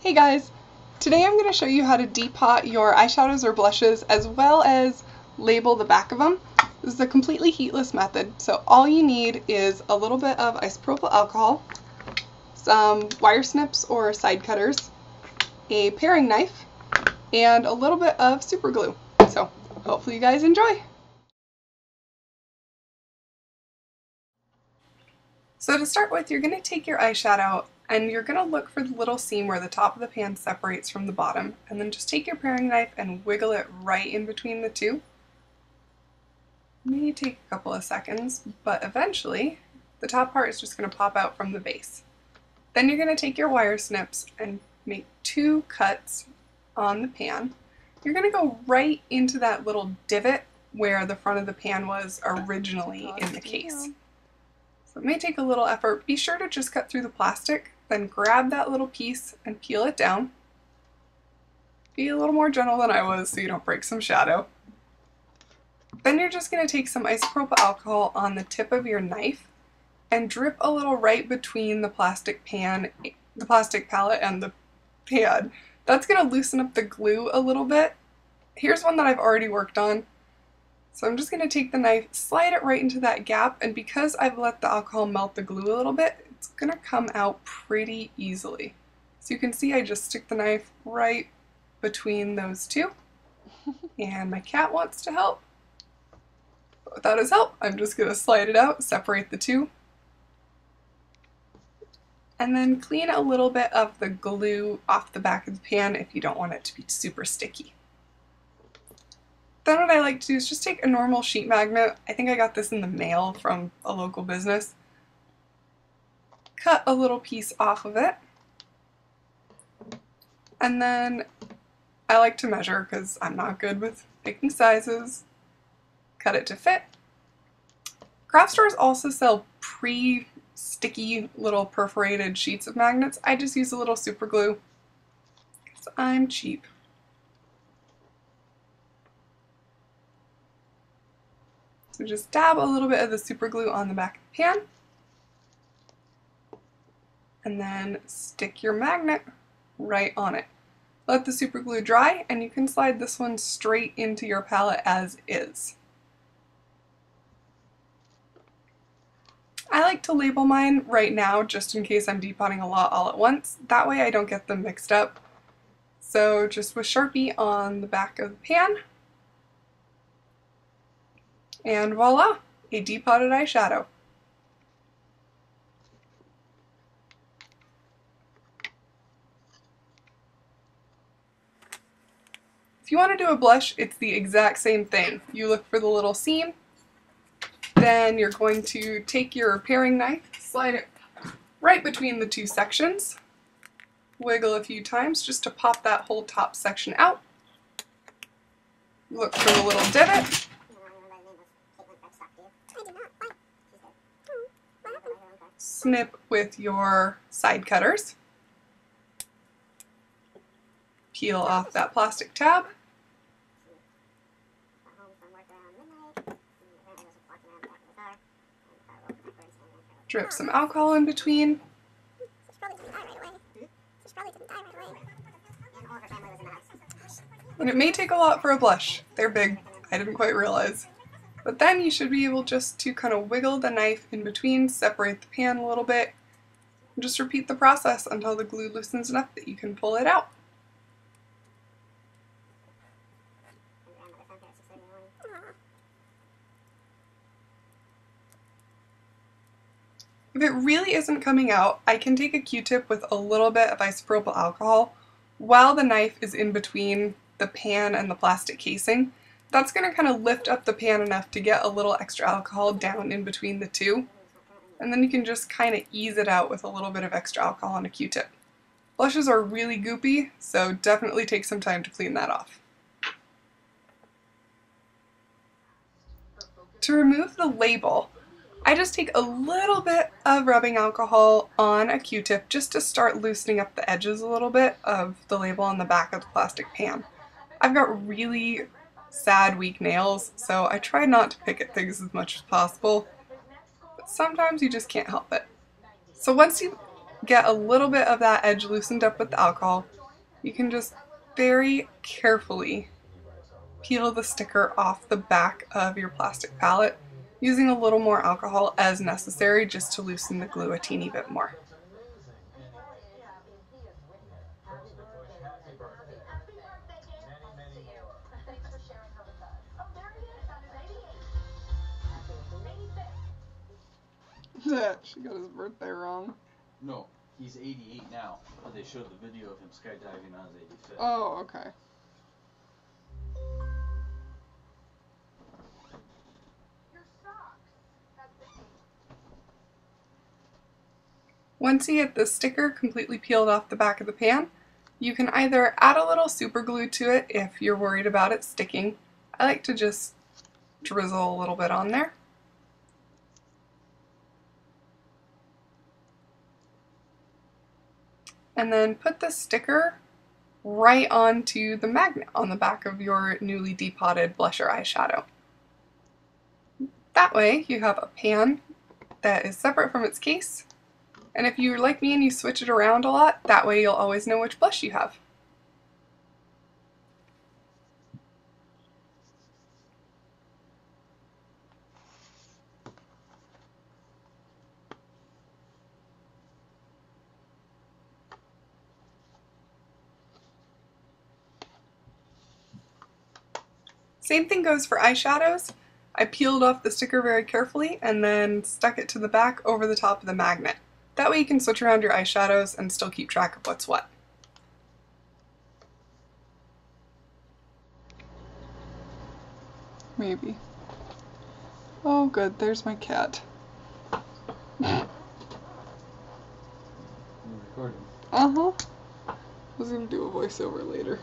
Hey guys! Today I'm going to show you how to depot your eyeshadows or blushes as well as label the back of them. This is a completely heatless method, so all you need is a little bit of isopropyl alcohol, some wire snips or side cutters, a paring knife, and a little bit of super glue. So hopefully you guys enjoy! So to start with, you're going to take your eyeshadow and you're going to look for the little seam where the top of the pan separates from the bottom, and then just take your paring knife and wiggle it right in between the two. It may take a couple of seconds, but eventually the top part is just going to pop out from the base. Then you're going to take your wire snips and make 2 cuts on the pan. You're going to go right into that little divot where the front of the pan was originally in the case. So it may take a little effort. Be sure to just cut through the plastic, then grab that little piece and peel it down. Be a little more gentle than I was so you don't break some shadow. Then you're just going to take some isopropyl alcohol on the tip of your knife and drip a little right between the plastic palette and the pan. That's going to loosen up the glue a little bit. Here's one that I've already worked on. So I'm just going to take the knife, slide it right into that gap, and because I've let the alcohol melt the glue a little bit, it's going to come out pretty easily. So you can see I just stick the knife right between those two, and my cat wants to help. But without his help, I'm just going to slide it out, separate the two, and then clean a little bit of the glue off the back of the pan if you don't want it to be super sticky. Then what I like to do is just take a normal sheet magnet. I think I got this in the mail from a local business. Cut a little piece off of it. And then I like to measure because I'm not good with picking sizes. Cut it to fit. Craft stores also sell pre-sticky little perforated sheets of magnets. I just use a little super glue because I'm cheap. So just dab a little bit of the super glue on the back of the pan, and then stick your magnet right on it. Let the super glue dry, and you can slide this one straight into your palette as is. I like to label mine right now just in case I'm depotting a lot all at once. That way I don't get them mixed up. So just with Sharpie on the back of the pan, and voila, a depotted eyeshadow. If you want to do a blush, it's the exact same thing. You look for the little seam, then you're going to take your paring knife, slide it right between the two sections, wiggle a few times just to pop that whole top section out. Look for the little divot. Snip with your side cutters. Peel off that plastic tab. Drip some alcohol in between. And it may take a lot for a blush. They're big. I didn't quite realize. But then you should be able just to kind of wiggle the knife in between, separate the pan a little bit, and just repeat the process until the glue loosens enough that you can pull it out. If it really isn't coming out, I can take a Q-tip with a little bit of isopropyl alcohol while the knife is in between the pan and the plastic casing. That's going to kind of lift up the pan enough to get a little extra alcohol down in between the two. And then you can just kind of ease it out with a little bit of extra alcohol on a Q-tip. Blushes are really goopy, so definitely take some time to clean that off. To remove the label, I just take a little bit of rubbing alcohol on a Q-tip just to start loosening up the edges a little bit of the label on the back of the plastic pan. I've got really sad, weak nails, so I try not to pick at things as much as possible, but sometimes you just can't help it. So once you get a little bit of that edge loosened up with the alcohol, you can just very carefully peel the sticker off the back of your plastic palette, using a little more alcohol as necessary just to loosen the glue a teeny bit more. She got his birthday wrong. No, he's 88 now, but they showed the video of him skydiving on his 85th. Oh, okay. Once you get the sticker completely peeled off the back of the pan, you can either add a little super glue to it if you're worried about it sticking. I like to just drizzle a little bit on there. And then put the sticker right onto the magnet on the back of your newly depotted blusher eyeshadow. That way you have a pan that is separate from its case, and if you're like me and you switch it around a lot, that way you'll always know which blush you have. Same thing goes for eyeshadows. I peeled off the sticker very carefully and then stuck it to the back over the top of the magnet. That way you can switch around your eyeshadows and still keep track of what's what. Maybe. Oh good, there's my cat. You're recording. Uh-huh. I was gonna do a voiceover later.